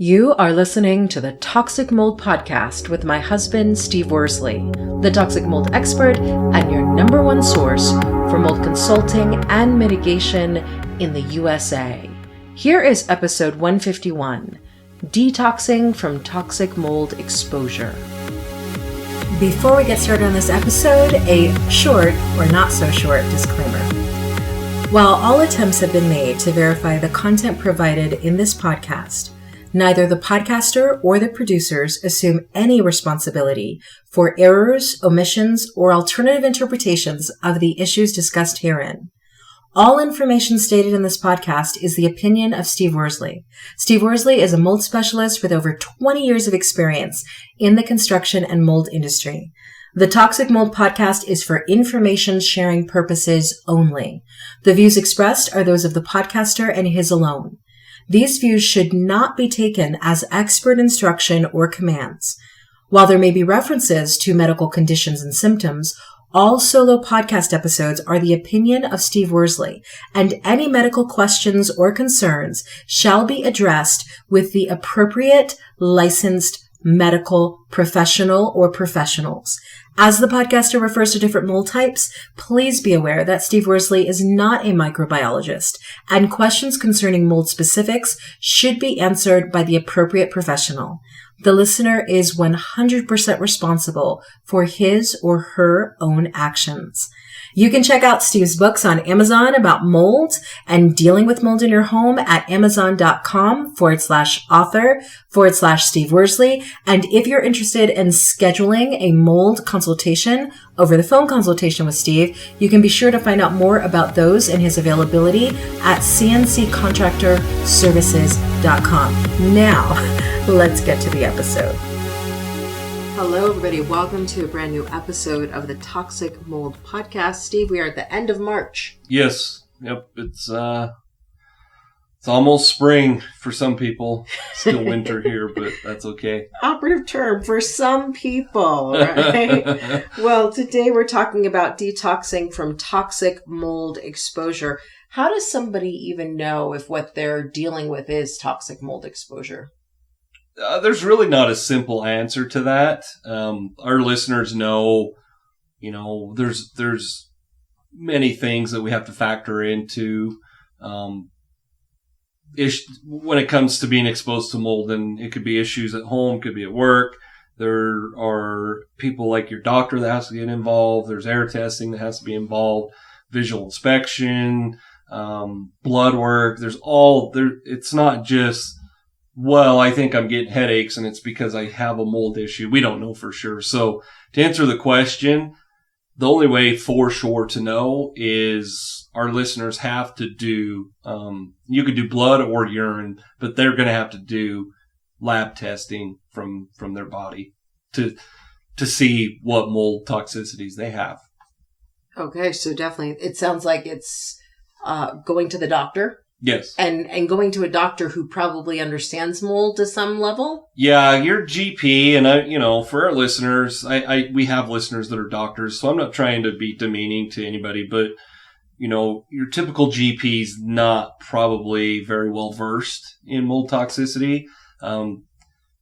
You are listening to the Toxic Mold Podcast with my husband, Steve Worsley, the toxic mold expert and your number one source for mold consulting and mitigation in the USA. Here is episode 151, Detoxing from Toxic Mold Exposure. Before we get started on this episode, a short or not so short disclaimer. While all attempts have been made to verify the content provided in this podcast, neither the podcaster or the producers assume any responsibility for errors, omissions, or alternative interpretations of the issues discussed herein. All information stated in this podcast is the opinion of Steve Worsley. Steve Worsley is a mold specialist with over 20 years of experience in the construction and mold industry. The Toxic Mold Podcast is for information sharing purposes only. The views expressed are those of the podcaster and his alone. These views should not be taken as expert instruction or commands. While there may be references to medical conditions and symptoms, all solo podcast episodes are the opinion of Steve Worsley, and any medical questions or concerns shall be addressed with the appropriate licensed medical professional or professionals. As the podcaster refers to different mold types, please be aware that Steve Worsley is not a microbiologist, and questions concerning mold specifics should be answered by the appropriate professional. The listener is 100% responsible for his or her own actions. You can check out Steve's books on Amazon about mold and dealing with mold in your home at amazon.com/author/Steve Worsley. And if you're interested in scheduling a mold consultation, over the phone consultation with Steve, you can be sure to find out more about those and his availability at cnccontractorservices.com. Now, let's get to the episode. Hello, everybody. Welcome to a brand new episode of the Toxic Mold Podcast. Steve, we are at the end of March. Yes. Yep. It's almost spring for some people. Still winter here, but that's okay. Operative term for some people, right? Well, today we're talking about detoxing from toxic mold exposure. How does somebody even know if what they're dealing with is toxic mold exposure? There's really not a simple answer to that. Our listeners know, there's many things that we have to factor into when it comes to being exposed to mold, and it could be issues at home, could be at work. There are people like your doctor that has to get involved. There's air testing that has to be involved, visual inspection, blood work. It's not just, well, I think I'm getting headaches and it's because I have a mold issue. We don't know for sure. So to answer the question, the only way for sure to know is our listeners have to do, you could do blood or urine, but they're going to have to do lab testing from their body to see what mold toxicities they have. Okay. So definitely, it sounds like it's going to the doctor. Yes. And going to a doctor who probably understands mold to some level? Yeah, your GP, and for our listeners, we have listeners that are doctors, so I'm not trying to be demeaning to anybody, but, your typical GP is not probably very well versed in mold toxicity.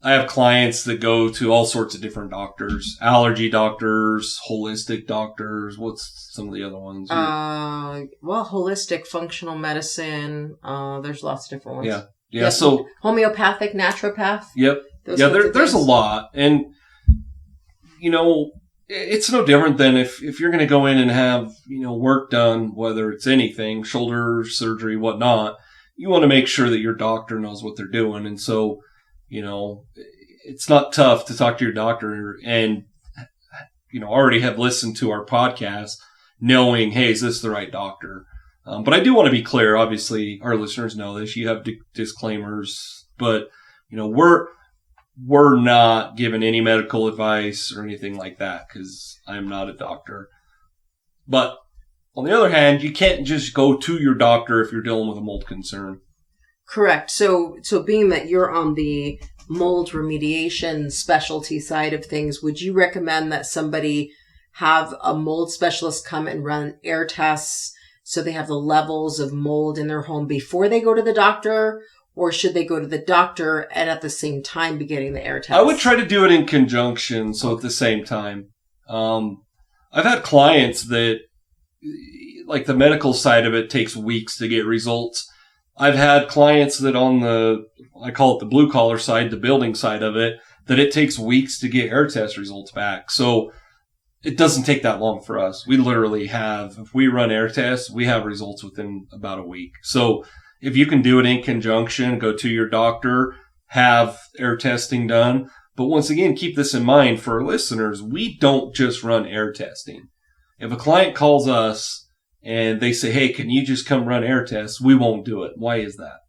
I have clients that go to all sorts of different doctors, allergy doctors, holistic doctors. What's some of the other ones? Holistic, functional medicine. There's lots of different ones. Yeah. So homeopathic, naturopath. Yep. There's a lot. And, it's no different than if you're going to go in and have, work done, whether it's anything, shoulder surgery, whatnot, you want to make sure that your doctor knows what they're doing. And so, it's not tough to talk to your doctor and, already have listened to our podcast knowing, hey, is this the right doctor? But I do want to be clear. Obviously, our listeners know this. You have disclaimers, but, we're not giving any medical advice or anything like that because I'm not a doctor. But on the other hand, you can't just go to your doctor if you're dealing with a mold concern. Correct. So being that you're on the mold remediation specialty side of things, would you recommend that somebody have a mold specialist come and run air tests so they have the levels of mold in their home before they go to the doctor? Or should they go to the doctor and at the same time be getting the air test? I would try to do it in conjunction, so at the same time. I've had clients that, like the medical side of it takes weeks to get results. I've had clients that on I call it the blue collar side, the building side of it, that it takes weeks to get air test results back. So it doesn't take that long for us. We literally if we run air tests, we have results within about a week. So if you can do it in conjunction, go to your doctor, have air testing done. But once again, keep this in mind for our listeners. We don't just run air testing. If a client calls us and they say, hey, can you just come run air tests? We won't do it. Why is that?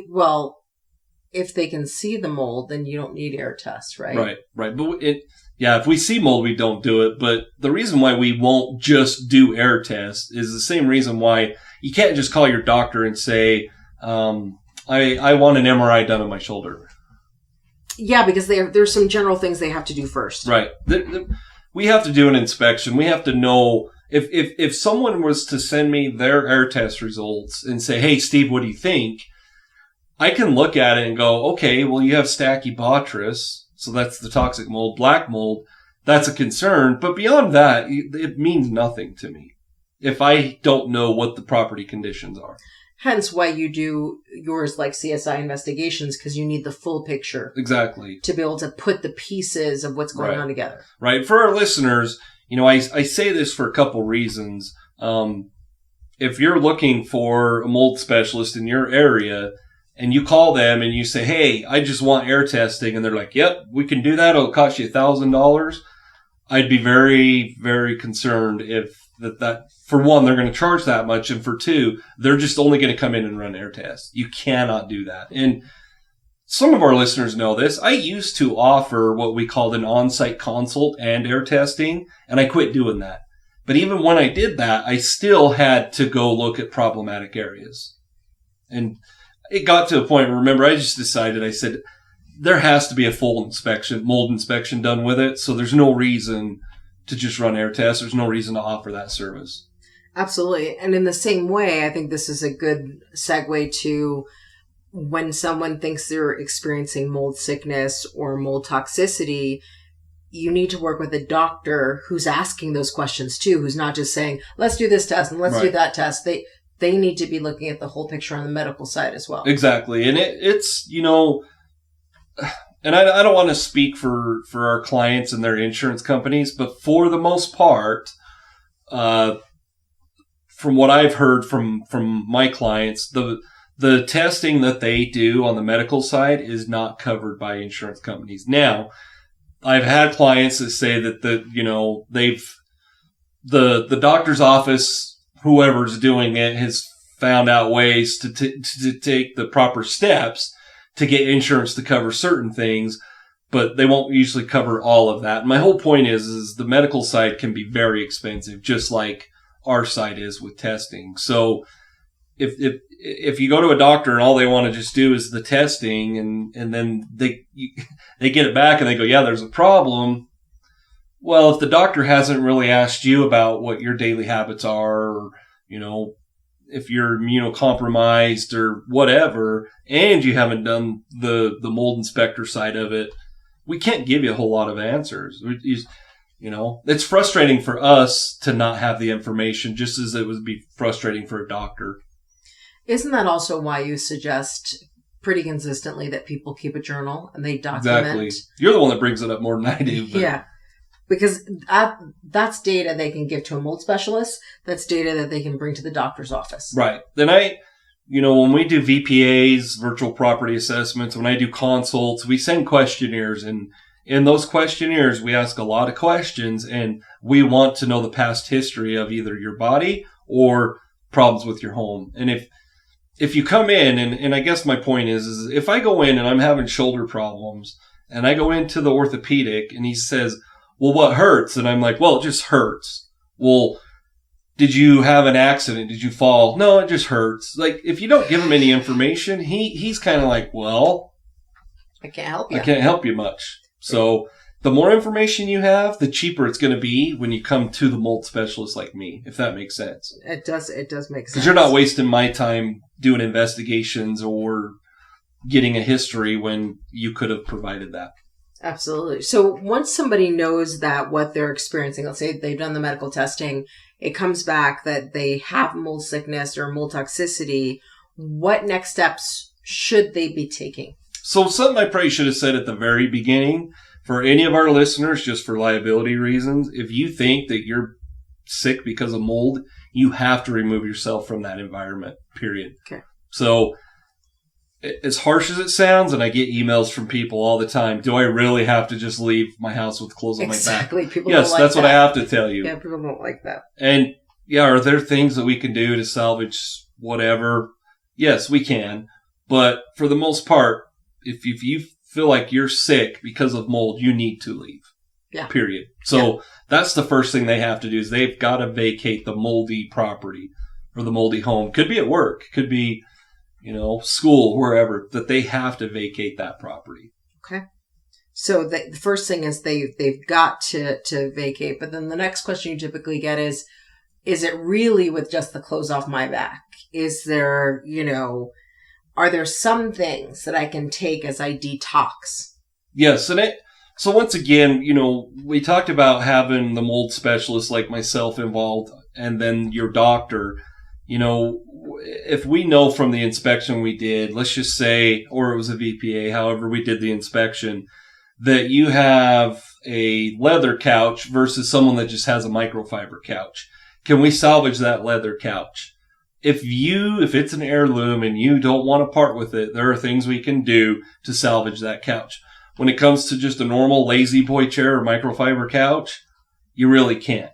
Well, if they can see the mold, then you don't need air tests, right? Right. But if we see mold, we don't do it. But the reason why we won't just do air tests is the same reason why you can't just call your doctor and say, I want an MRI done on my shoulder. Yeah, because there's some general things they have to do first. Right. We have to do an inspection. We have to know if someone was to send me their air test results and say, hey, Steve, what do you think? I can look at it and go, okay, well, you have Stachybotrys, so that's the toxic mold, black mold. That's a concern. But beyond that, it means nothing to me if I don't know what the property conditions are. Hence why you do yours like CSI investigations, because you need the full picture. Exactly. To be able to put the pieces of what's going on together. Right. For our listeners, I say this for a couple reasons. If you're looking for a mold specialist in your area and you call them and you say, hey, I just want air testing, and they're like, yep, we can do that. It'll cost you $1,000. I'd be very, very concerned if that for one, they're going to charge that much. And for two, they're just only going to come in and run air tests. You cannot do that. And some of our listeners know this. I used to offer what we called an on-site consult and air testing, and I quit doing that. But even when I did that, I still had to go look at problematic areas. And it got to a point, remember, I just decided, I said, there has to be a full inspection, mold inspection done with it. So there's no reason to just run air tests. There's no reason to offer that service. Absolutely. And in the same way, I think this is a good segue to when someone thinks they're experiencing mold sickness or mold toxicity, you need to work with a doctor who's asking those questions too, who's not just saying, let's do this test and let's do that test. They need to be looking at the whole picture on the medical side as well. Exactly. And it's, and I don't want to speak for our clients and their insurance companies, but for the most part, from what I've heard from my clients, the testing that they do on the medical side is not covered by insurance companies. Now, I've had clients that say that the doctor's office, whoever's doing it, has found out ways to take the proper steps to get insurance to cover certain things, but they won't usually cover all of that. And my whole point is the medical side can be very expensive, just like our side is with testing. So if you go to a doctor and all they want to just do is the testing and then they get it back and they go, yeah, there's a problem. Well, if the doctor hasn't really asked you about what your daily habits are, or, if you're immunocompromised or whatever, and you haven't done the mold inspector side of it, we can't give you a whole lot of answers. It's frustrating for us to not have the information, just as it would be frustrating for a doctor. Isn't that also why you suggest pretty consistently that people keep a journal and they document? Exactly. You're the one that brings it up more than I do. But. Yeah. Because that's data they can give to a mold specialist. That's data that they can bring to the doctor's office. Right. Then when we do VPAs, virtual property assessments, when I do consults, we send questionnaires. And in those questionnaires, we ask a lot of questions. And we want to know the past history of either your body or problems with your home. And if you come in, and I guess my point is if I go in and I'm having shoulder problems, and I go into the orthopedic, and he says, well, what hurts? And I'm like, well, it just hurts. Well, did you have an accident? Did you fall? No, it just hurts. Like, if you don't give him any information, he's kind of like, well, I can't help you. I can't help you much. So the more information you have, the cheaper it's going to be when you come to the mold specialist like me, if that makes sense. It does make sense. Because you're not wasting my time doing investigations or getting a history when you could have provided that. Absolutely. So once somebody knows that what they're experiencing, let's say they've done the medical testing, it comes back that they have mold sickness or mold toxicity, what next steps should they be taking? So something I probably should have said at the very beginning, for any of our listeners, just for liability reasons, if you think that you're sick because of mold, you have to remove yourself from that environment, period. Okay. So as harsh as it sounds, and I get emails from people all the time, do I really have to just leave my house with clothes on my back? Exactly. People yes, don't like that's that. what I have to tell you. Yeah, people don't like that. And yeah, are there things that we can do to salvage whatever? Yes, we can. But for the most part, if you feel like you're sick because of mold, you need to leave. Yeah. Period. So that's the first thing they have to do is they've got to vacate the moldy property or the moldy home. Could be at work. Could be, school, wherever, that they have to vacate that property. Okay. So the first thing is they've got to vacate. But then the next question you typically get is it really with just the clothes off my back? Is there, are there some things that I can take as I detox? Yes. So once again, we talked about having the mold specialist like myself involved and then your doctor. If we know from the inspection we did, let's just say, or it was a VPA, however we did the inspection, that you have a leather couch versus someone that just has a microfiber couch. Can we salvage that leather couch? If it's an heirloom and you don't want to part with it, there are things we can do to salvage that couch. When it comes to just a normal lazy boy chair or microfiber couch, you really can't.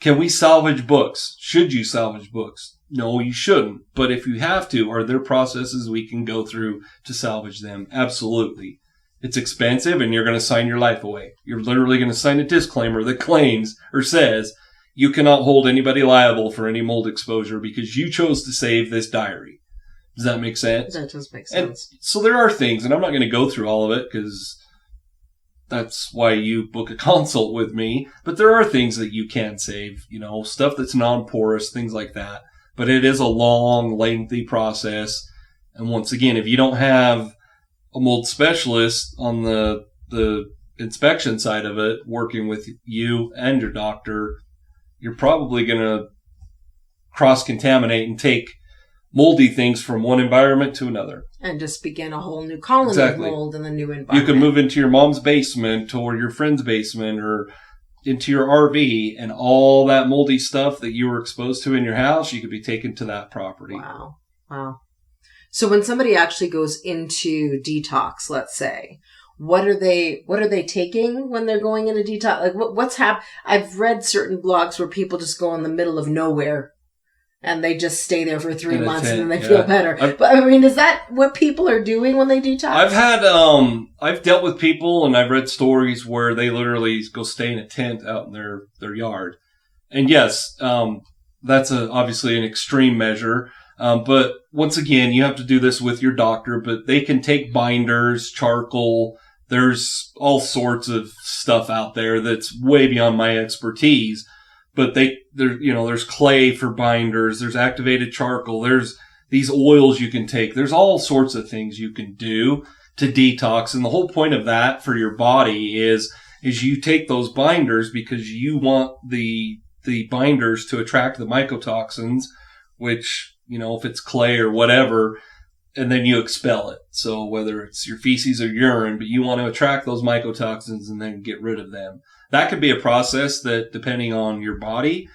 Can we salvage books? Should you salvage books? No, you shouldn't. But if you have to, are there processes we can go through to salvage them? Absolutely. It's expensive and you're going to sign your life away. You're literally going to sign a disclaimer that claims or says you cannot hold anybody liable for any mold exposure because you chose to save this diary. Does that make sense? That does make sense. And so there are things, and I'm not going to go through all of it because that's why you book a consult with me. But there are things that you can save, stuff that's non-porous, things like that. But it is a long, lengthy process. And once again, if you don't have a mold specialist on the inspection side of it, working with you and your doctor, you're probably going to cross-contaminate and take moldy things from one environment to another. And just begin a whole new colony Exactly. of mold in the new environment. You can move into your mom's basement or your friend's basement or into your RV, and all that moldy stuff that you were exposed to in your house, you could be taken to that property. Wow. So when somebody actually goes into detox, let's say, what are they taking when they're going into detox? Like what's happening? I've read certain blogs where people just go in the middle of nowhere and they just stay there for 3 months and then they feel better. But I mean, is that what people are doing when they detox? I've dealt with people and I've read stories where they literally go stay in a tent out in their yard. And yes, that's obviously an extreme measure. But once again, you have to do this with your doctor, but they can take binders, charcoal. There's all sorts of stuff out there that's way beyond my expertise. But there's clay for binders. There's activated charcoal. There's these oils you can take. There's all sorts of things you can do to detox. And the whole point of that for your body is you take those binders because you want the binders to attract the mycotoxins, which, if it's clay or whatever, and then you expel it. So whether it's your feces or urine, but you want to attract those mycotoxins and then get rid of them. That could be a process that, depending on your body,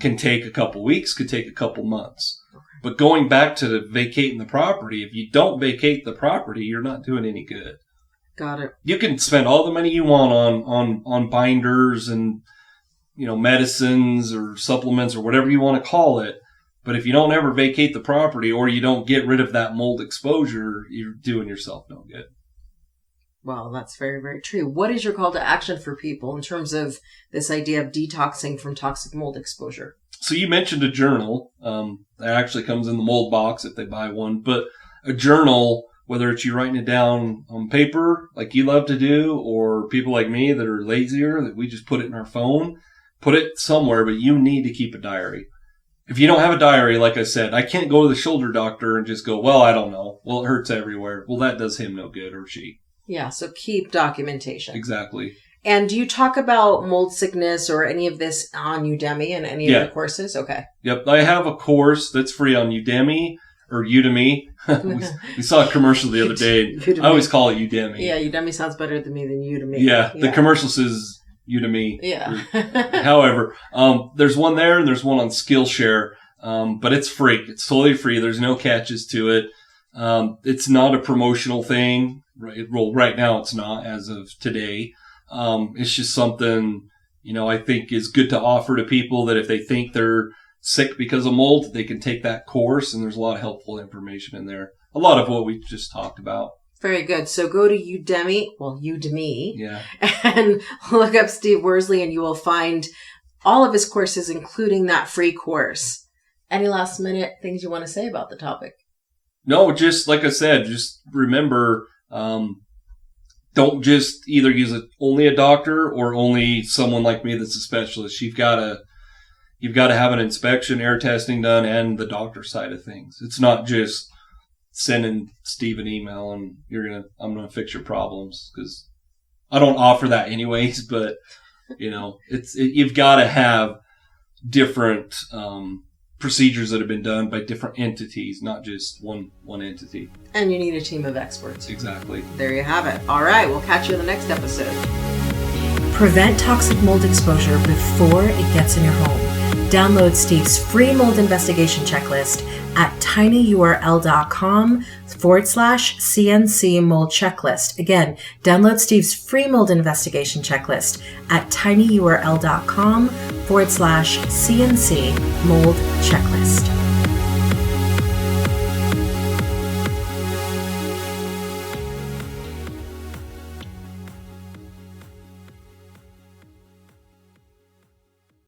can take a couple weeks, could take a couple months. But going back to vacating the property, if you don't vacate the property, you're not doing any good. Got it. You can spend all the money you want on binders and, medicines or supplements or whatever you want to call it. But if you don't ever vacate the property or you don't get rid of that mold exposure, you're doing yourself no good. Well, that's very, very true. What is your call to action for people in terms of this idea of detoxing from toxic mold exposure? So you mentioned a journal. That actually comes in the mold box if they buy one. But a journal whether it's you writing it down on paper like you love to do, or people like me that are lazier, that we just put it in our phone, put it somewhere, but you need to keep a diary. If you don't have a diary, like I said, I can't go to the shoulder doctor and just go, well, I don't know. Well, it hurts everywhere. Well, that does him no good, or she. Yeah, so keep documentation. Exactly. And do you talk about mold sickness or any of this on Udemy and any of the courses? Okay. Yep. I have a course that's free on Udemy or Udemy. we saw a commercial the other day. I always call it Udemy. Yeah, Udemy sounds better to me than Udemy. Yeah, the commercial says Udemy. Yeah. However, there's one there and there's one on Skillshare, but it's free. It's totally free. There's no catches to it. It's not a promotional thing. Right? Well, right now it's not as of today. It's just something, I think is good to offer to people that if they think they're sick because of mold, they can take that course, and there's a lot of helpful information in there. A lot of what we just talked about. Very good. So go to Udemy, Yeah. and look up Steve Worsley, and you will find all of his courses, including that free course. Any last minute things you want to say about the topic? No, just like I said, just remember, don't just either use only a doctor or only someone like me that's a specialist. You've got to have an inspection, air testing done, and the doctor side of things. It's not just sending Steve an email and I'm gonna fix your problems, because I don't offer that anyways. But you've got to have different procedures that have been done by different entities, not just one entity. And you need a team of experts. Exactly. There you have it. All right, we'll catch you in the next episode. Prevent toxic mold exposure before it gets in your home. Download Steve's free mold investigation checklist at tinyurl.com/CNC mold checklist. Again, download Steve's free mold investigation checklist at tinyurl.com/CNC mold checklist.